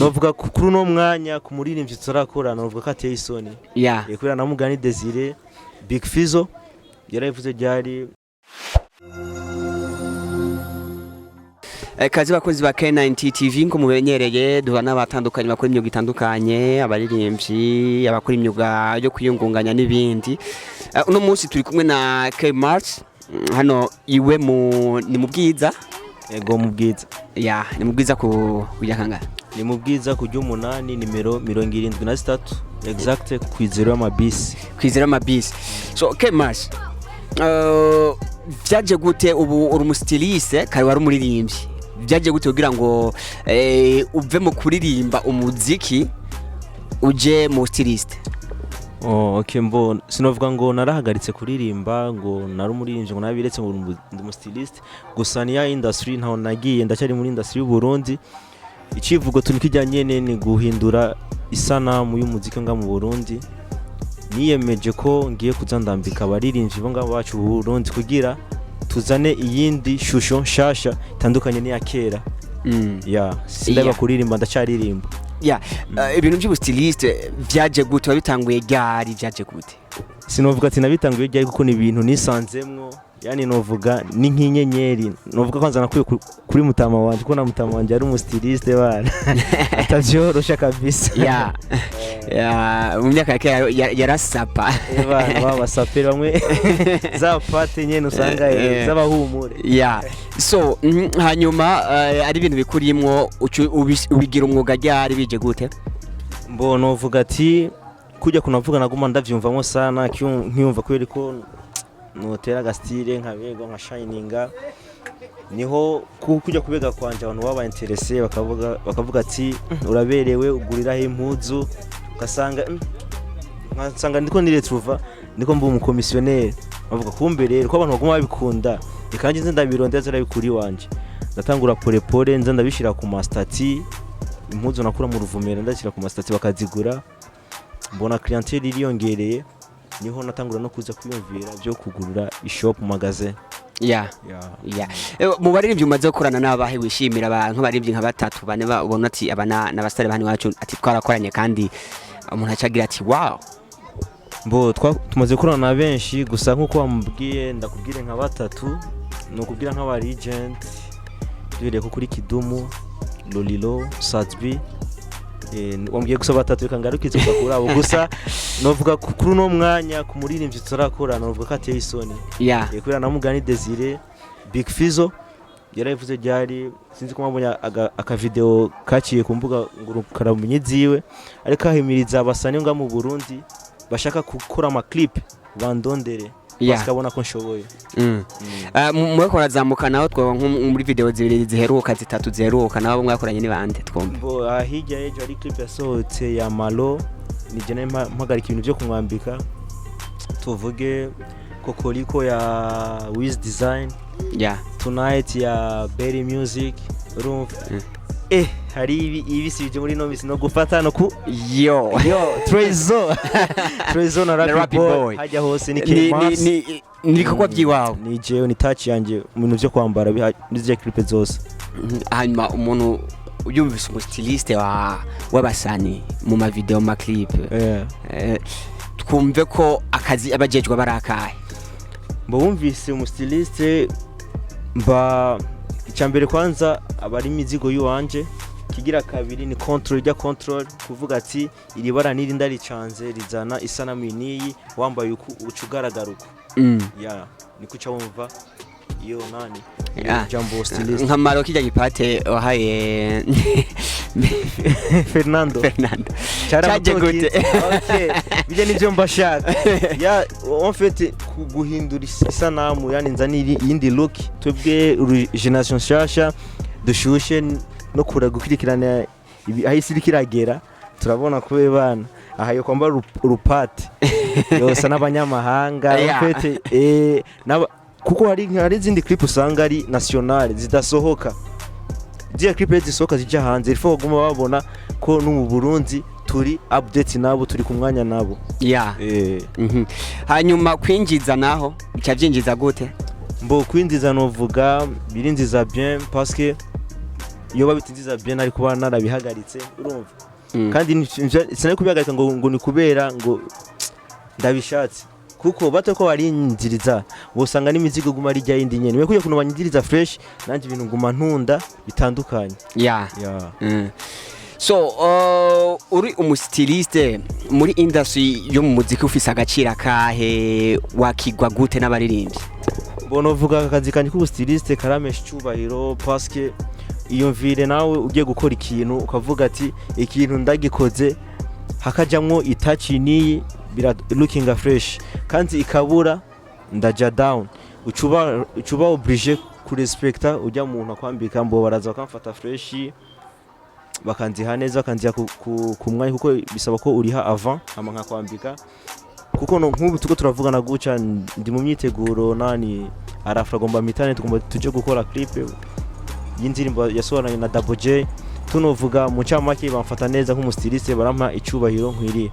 novuga kuri uno mwanya ku muririmbyi turakora novuga ko ateye isoni kubera namugani Desire Big Fizzo yaravuze ryari. Kazi bakozi ba K9 TV nko mubenyereye duha n'abatandukanye bakora imyuga itandukanye, abaririmbyi, abakora imyuga yo kwiyungunganya n'ibindi. Uno munsi turi kumwe na K-Mars hano iwe ni mu Bwiza. Ego mu Bwiza. Ni mu Bwiza kujya kangana. Ni mu Bwiza kujya 8 nimero 73 exact kwizera amabisi. Kwizera amabisi. So K-Mars byaje gute ubu uri umustiliste kari wari umuririmbyi? Byaje gute kugira ngo uve mu kuririmba umuziki uje mu stiliste? Okay, mbona sinovuga ngo narahagaritse kuririmba ngo nari umuririmbyi ngo nabiretse ngo ndi umustiliste, gusa ni ya industry ntaho nagiye, ndacyari muri industry y'u Burundi. Icivugo tunikijyanye ni guhindura isanamu y'umuziki nga mu Burundi. Niyemeje ko ngiye kuzandambika abaririmbyi bo ngabo bacu mu Burundi kugira tuzane iyindi shusho nshasha itandukanye n'iya kera. Sindaba kuririmba ndacyaririmba. Ibintu by'ubustiliste byaje gute, wabitanguye ryari, byaje gute? Sinovuga ati nabitanguye ryari kuko ni ibintu nisanzemwo, yani novuga ni nk'inyenyeri. Novuga kwanza nakuye kuri mutama wanje ko na mutama wanje ari umustiliste bana atavyorosha kabisa. Mu myaka yake yarasapa bana babasapera bamwe za pate nyene usanga z'abahumure. So hanyuma ari ibintu bikuriyimwo ubigira umwuga ryari, bije gute? Mbona uvuga ati kujya kunavuga naguma ndavyumvamo sana nkiyumva kweri ko notera gastile nkabego nka shininga, niho kujya kubega kwanje abantu baba interesse bakavuga ati uraberewe ugurira he impuzu, ugasanga nkasanga ndiko niretruva ndiko mbu umukomisiyoneri bavuga kumbe rero ko abantu baguma babikunda ikanje nze ndabirondeza arabikuri wanje, ndatangura pole nze ndabishira ku mastati, impuzu nakura mu ruvumera ndashira ku mastati bakazigura, mbona clientele iriyongereye, niho natangura no kuza kwiyumvira byo kugurura ishop mu magazine. Mu baririmbyi umaze gukorana n'abahe wishimira abantu baririmbyi nka 3-4 ubona ati abana n'abastar bani wacu ati twarakoranye kandi umuntu acagira ati wow? Tumaze gukorana na benshi, gusa nkuko wambwiye ndakubwire nka 3 no kubwira nk'aba legend duhereye kuri Kidumu, Lolilo, Satsby. Wambwiye gusa 3 kangarukize kuri abo, gusa novuga kuri uno mwanya ku muririmbyi turakora novuga ko ateye isoni kubera namugani Desire Big Fizzo yaravuze ryari, sinzi ko mwabonye aka video kaciye ku mbuga ngurukanabumenyi ziwe, ariko ahimiriza abasani nga mu Burundi bashaka gukora ama clip bandondere bakabona ko nshoboye. Mwakora zamuka naho twa muri video zibiri ziheruka 3 ziheruka nabo mwakoranye ni bande twumva? Hirya ejo ari clip yasohotse ya Malo, ni jene mpagarika ibintu byo kumwambika, tuvuge Kokoliko ya Wiz Design, Tonight ya Berry Music, hari ibisije muri no misi no gufata no ku Trezor na Rapid Boy hajya hose ni K-Mars ni ko byiwawe, ni jewe ni touch yanje mu bintu byo kwambara muri clip zose. Hanyuma umuntu uyumvise umustiliste w'abasani mu ma video ma clip, twumve ko akazi abajejwe barakaye. Wumvise umustiliste icyambere kwanza abari imizigo yuwanje, kigira kabiri ni control kuvuga ati iri bara niri ndaricanze rizana isanamu niyi wambaye ucugaragara uko. Niko cyumva iyo nani jambo stiliste nka Maro kijya gipate wahaye Fernando cyaje gute? Bije nivyo mbashaka en fait guhindura isanamu, yani nzaniri yindi look, twebwe generation shasha dushushe no kuragukirikirana ahisi kiragera, turabona kube bana ahayo kwamba urupati yose n'abanyamahanga en fait kuko hari izindi clip usanga ari nationale zidasohoka, ziriya clip zisohoka zijya hanze ifo guma babona ko no mu Burundi turi update nabo, turi ku mwanya nabo. Hanyuma kwinjiza naho cyabyinjiza gute? Kwinjiza novuga birinjiza bien parce que iyo babita nziza bien ari kuba narabihagaritse urumva kandi sinari kubihagarika ngo ni kubera ngo ndabishatse kuko bato ko barinziriza bosanga n'imizigo guma ari yindi nyene we kuye kuno banyinziriza fresh nanje ibintu nguma ntunda bitandukanye so uri umustiliste muri industry yo mu muziki ufise agaciro kahe wakigwa gute n'abaririmbyi bono vuga akazi kanje k'ubustiliste karamesha cyubahiro parce que iyo mvire nawe ugiye gukora ikintu ukavuga ati ikintu ndagikoze hakajamwo itachi niyi bira looking fresh kandi ikabura ndaja down ucuba obligé ku respecta ujya muntu akwambika mbo baraza bakamfata fresh bakanziha neza bakanziha ku mwanya kuko bisaba ko uriha avant ama nka kwambika kuko no nk'ubu tuko turavugana guca ndi mu myiteguro nani arafragomba mitane tugomba tuje gukora clip y'indirimbo yasobananye na Double J tunovuga mu cyamake bamfata neza nk'umustiliste barampa icubahiro nkwiriye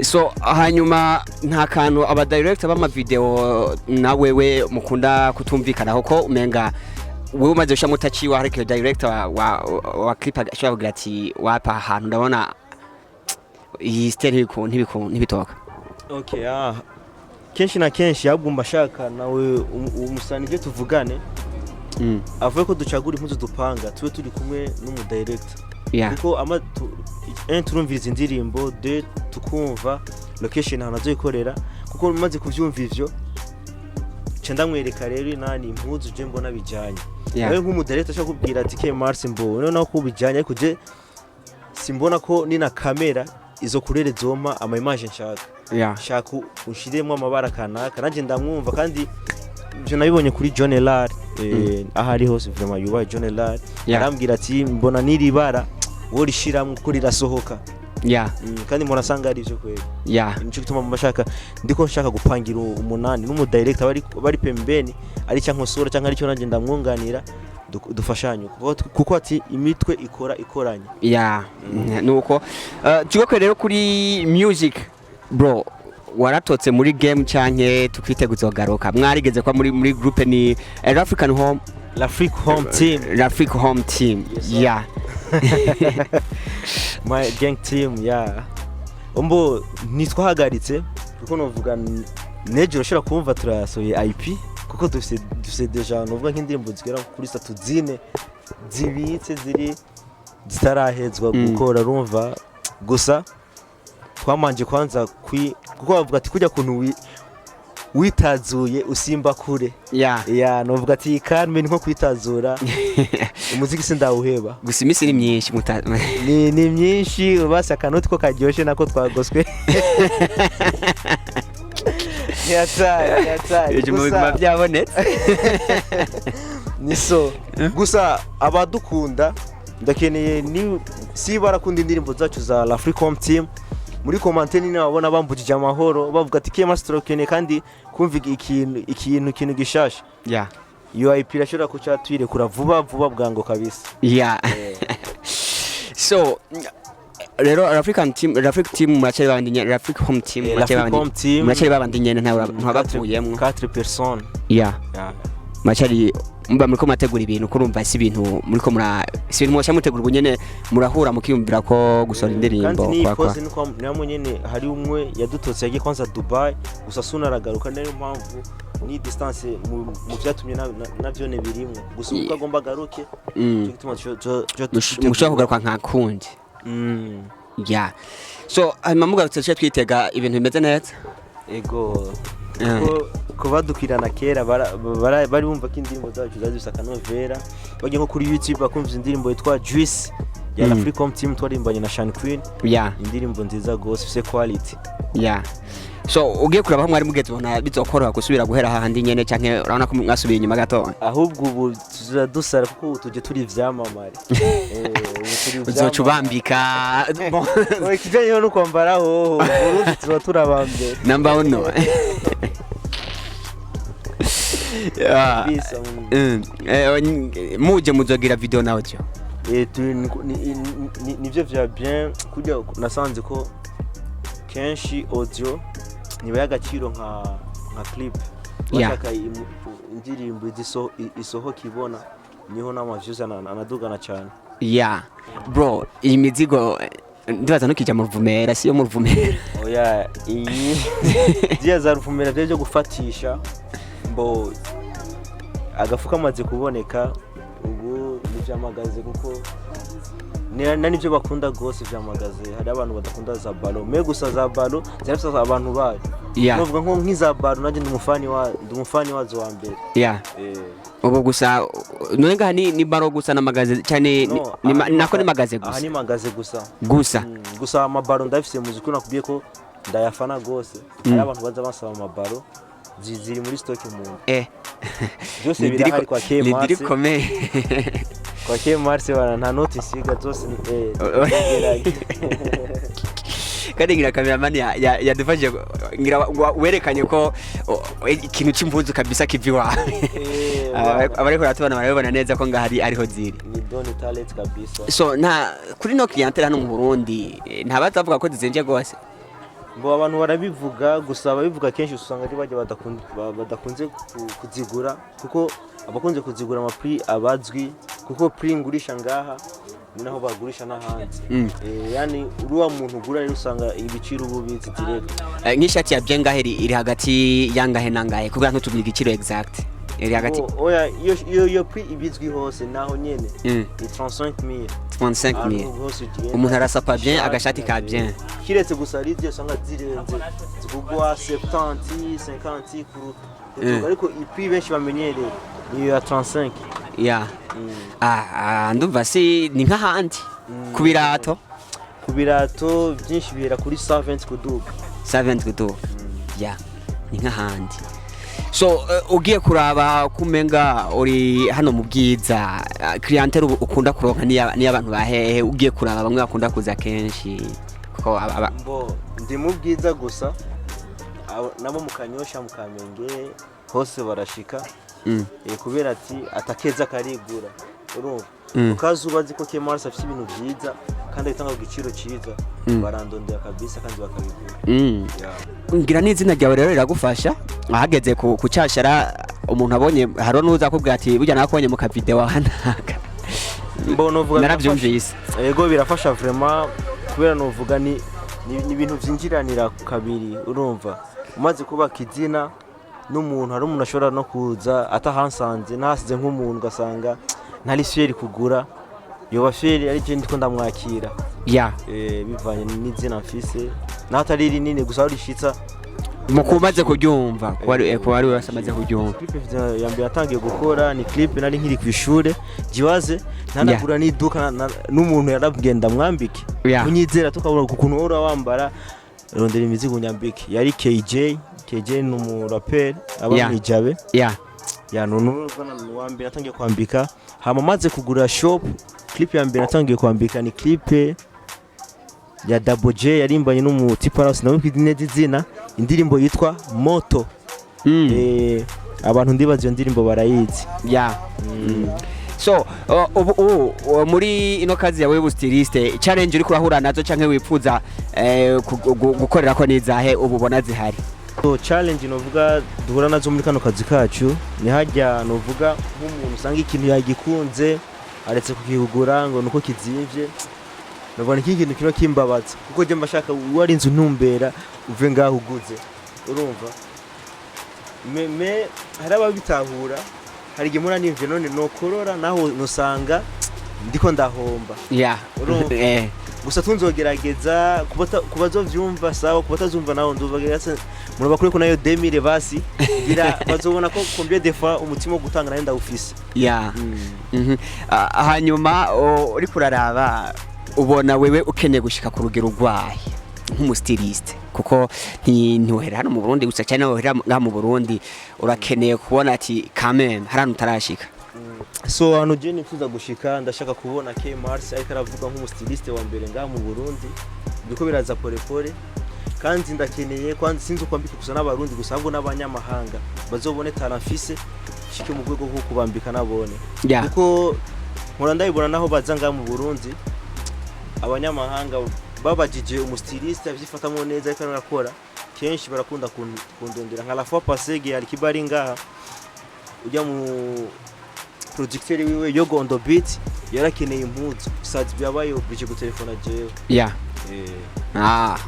so hanyuma nta kantu aba director b'ama video na wewe mukunda kutumvikana ko umenga wewe umaze gushyamo tachiwa ariko director wa clip ashobora kugira ati wapa ahantu ndabona iyi style ntibitoka kenshi na kenshi yabumba shaka nawe umusani byo tuvugane avuye ko ducagura impuzu dupanga tube turi kumwe n'umu director kuko turumviriza indirimbo de tukumva location ahantu azoyikorera kuko maze kuvyumva ivyo cenda mwereka rero nani impuzu je mbona bijanye nawe nk'umu director ashaka kubwira ati K-Mars mbona no ko bijanye ariko je simbona ko nina kamera izo kurere zoma ama image nshaka shaka ushiremo amabara kanaka nanje ndamwumva kandi je nabibonye kuri John Elard ahari hose vraiment yubaye John Elard arambwira ati mbona niribara wo rishiramwe kuri rasohoka kandi mbona sanga ari byo kweli nico gituma mbashaka ndiko nshaka gupangira umunani n'umu director bari pembeni ari cyanko sura cyangwa ari cyo nanje ndamwunganira dufashanye kuko ati imitwe ikoranye nuko tugokwe rero kuri music bro waratotse muri game cyanke tukiteguza kugaruka mwarigeze kwa muri groupe ni African Home L'Afrique Home Team my gang team umbo nitwahagaritse kuko novuga nejo urashobora kumva turasoye IP kuko dufise deja novuga nk'indirimbo zigera kuri 3 zine zibitse ziri zitarahezwa gukora rumva gusa twamanje kwanza kuko bavuga ati kujya kuntu witazuye usimba kure novuga ati Carmen nko kwitazura umuziki sindawuheba gusa imisi ni myinshi ni myinshi basa kanoti ko karyoshe nako twagoswe gusa byabonetse niso gusa abadukunda ndakeneye ni si barakunda indirimbo zacu za L'Afrique Home Team muri commentaire ni nabona bambujije amahoro bavuga ati K-Mars Araduhishuriye kandi kumviga ikintu gishasha UIP irashobora kuca twirekura vuba bwango kabisa so rero African Team muracari babandinye L'Afrique Home Team muracari babandinye ntabapfuyemwe 4 personnes muracari mba muriko mategura ibintu kurumva si ibintu muriko si ibintu mwasha mutegura ubunyene murahura mukiyumvira ko gusora indirimbo kwa namwe nyene hari umwe yadutotse yagiye kwanza Dubai gusa suna aragaruka nayo mpamvu ni distance mu byatumye navyo ne birimwe gusa uko agomba garuke cyo gituma mushaka kugaruka nka kundi so hanyuma mugarutse twitega ibintu bimeze neza ego ko badukirana kera bari bumva ko indirimbo zacu zazisa kanovera bagiye nko kuri YouTube bakumva indirimbo yitwa Juice ya L'Afrique Home Team twarimbanye na Sean Queen indirimbo nziza gose ifise quality so ugiye kuraba mwari mugeze bona bizokoroha gusubira guhera hahandi nyene canke urabona ko mwasubiye inyuma gato ahubwo ubu tuzadusara kuko tuje turi vyamamare uzoca ubambika kijanye no kwambaraho urundi tuba turabambye namba uno muje muzogira video na audio nivyo vya bien kujya nasanze ko kenshi audio niba y'agaciro nka clip bashaka indirimbo isohoka ibona niho n'amaviews anadugana cyane. Yeah bro, iyi mizigo ndibaza nukija mu ruvumera siyo mu ruvumera. Oya iyi ziya za ruvumera byo gufatisha mbo agafuka amaze kuboneka ubu nivyamagaze kuko nibyo bakunda gose vyamagaze. Hari abantu badakunda za balo me gusa za balo zirafisa abantu bayo. Novuga nko nk'iza balo naje ndi umufani wazo wa mbere. Ubu gusa nonga ni baro gusa na magaze cyane nako ni magaze gusa. Aha ni magaze gusa. Gusa amabaro ndafise muziki nakubiye ko ndayafana gose. Hari abantu baza basaba amabaro ziri muri stock umuntu. Byose birahari kwa K-Mars. Kwa K-Mars bana nta note siga zose ni kandi ngira cameraman yadufashije ngira werekanye ko ikintu c'impuzu kabisa kivi wawe. Abariko ratubana barabona neza ko ngahari ariho ziri. Ni don talent kabisa. So na kuri no clientele hano mu Burundi ntabazavuga ko zizenje gose. Bo abantu barabivuga gusa babivuga kenshi usanga ari baje badakunze kuzigura kuko abakunze kuzigura ama-prix abazwi kuko prix ngurisha ngaha ni naho bagurisha n'ahanze. Yani uruwa muntu ugura rero usanga ibiciro ububizi direct. Nk'ishati ya byengahe iri hagati yangahe nangahe kugira ngo tubwire igiciro exact. Iri hagati oya iyo prix ibizwi hose naho nyene ni 35000. 35000 umuntu arasapa bien agashati ka bien kiretse gusa rije usanga zirenze zigugwa 70 50 kuru ariko ipi benshi bamenyereye ni ya 35. Ndumva si ni nk'ahandi ku birato byinshi bihera kuri 70 kuduga. Ni nk'ahandi. So ugiye kuraba kumenga uri hano mu bwiza clientele ukunda kuronka ni abantu bahehe ugiye kuraba bamwe bakunda kuza kenshi ko ndi mu bwiza gusa nabo mukanyosha mukamenge hose barashika kubera ati atakeza karigura urumva ukazubazi ko K-Mars afite ibintu byiza kandi bitanga igiciro cyiza barandondera kabisa kandi bakabigura. Ngira n'izina ryawe rero riragufasha ahageze ku cyashara umuntu abonye haro nuza kubwira ati burya nakubonye mu kavideo wahanaka. Novuga narabyumvise. Yego birafasha vraiment kubera novuga ni ibintu byinjiranira kabiri urumva umaze kubaka izina n'umuntu hari umuntu ashobora no kuza atahansanze nasize nk'umuntu gasanga ntari fieri kugura yoba fieri ari je ndiko ndamwakira. Bivanye n'izina mfise natari rinini gusa urishitsa mukumaze kuryumva ko ari wasamaze kuryumva. Clip yambere atangiye gukora ni clip nari nkiri kwishure jiwaze nanagura n'iduka n'umuntu yarabwenda mwambike kunyizera tukabona kukuntu ora wambara rondera imizigo nyambike yari KJ n'umuraperi abamwijabe. None wambere atangiye kwambika hama maze kugura shop. Clip yambere atangiye kwambika ni clip ya Double J yarimbanye n'umutiparas nawe kwidineze izina indirimbo yitwa Moto. Abantu ndibaza iyo ndirimbo barayizi. So muri ino kazi yawe Umustyliste challenge uri kurahura nazo canke wipfuza gukorera ko nizahe ububona zihari? So challenge novuga duhura nazo muri kano kazi kacu ni hajya novuga nk'umuntu usanga ikintu yagikunze aretse kukigura ngo nuko kizimvye nabona iki kintu kino kimbabaza kuko je mbashaka wari inzu ntumbera uve ngaho uguze urumva me haraba bitahura hari gemura nimvye none nokorora naho nosanga ndiko ndahomba. Gusa tunzogerageza kubazovyumva sawa kubatazumva naho ndubageretse muri bakuri ko nayo 2000 basi gira bazobona ko combien de fois umutima wo gutanga nayo ndawufise. Hanyuma uri kuraraba ubona wewe ukeneye gushika ku rugero rwaye nk'umustyliste kuko ntiwehera hano mu Burundi gusa cyane wehera mu Burundi urakeneye kubona ati quand harano utarashika. So hano je nifuza gushika ndashaka kubona K-Mars ariko aravuga nk'umustyliste wa mbere ngaha mu Burundi biko biraza pole kandi ndakeneye kwanza sinzi kwambika gusa n'abarundi gusa ahubwo n'abanyamahanga bazobone tarafise shike mu rwego rwo kubambika nabone kuko nkora ndayibona naho baza ngaha mu Burundi abanyamahanga babajije umustyliste avyifatamo neza ariko arakora kenshi barakunda kundondera nka la fois passée yari kibari ngaha ujya mu producteur wiwe Yogo on the beat yarakeneye impuzu Sazi byabaye oblige gutelefona jewe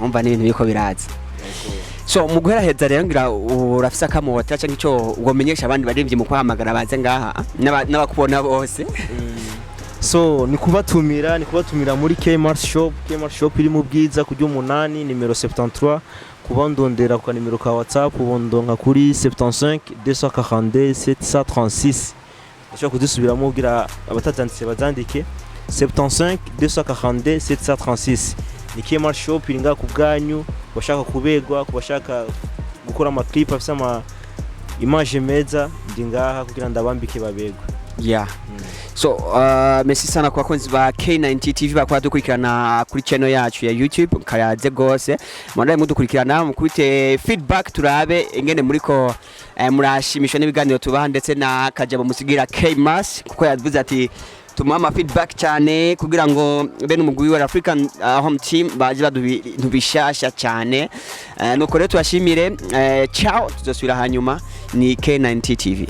umva n'ibintu biko biraza so mu guheraheza rero ngira urafisa kamota cyangwa icyo ugomenyesha abandi barivye mu kwahamagara baze ngaha n'abakubona bose so ni kubatumira muri K-Mars shop iri mu bwiza kujya 8 nimero 73 kubandondera kwa nimero ka WhatsApp ubondonka kuri 75 242 736 ndashaka kudusubiramo kugira abatazanditse bazandike 75 242 736 ni K-Mars shop iringa ku bwanyu bashaka kubegwa kubashaka gukora ama clip afisa ama image meza ndi ngaha kugira ndabambike babegwa so merci sana kwa bakunzi ba K9 TV bakwa dukurikirana kuri channel yacu ya YouTube karaze gose mwandaye mudukurikirana mukubite feedback turabe ingene muriko murashimisha n'ibiganiro tubaha ndetse na kajabo musigira K-Mars kuko yavuze ati tumuha feedback cyane kugira ngo bene umugwi wa African home team baje badubishasha cyane nuko rero tubashimire ciao tuzosubira hanyuma ni K9 TV.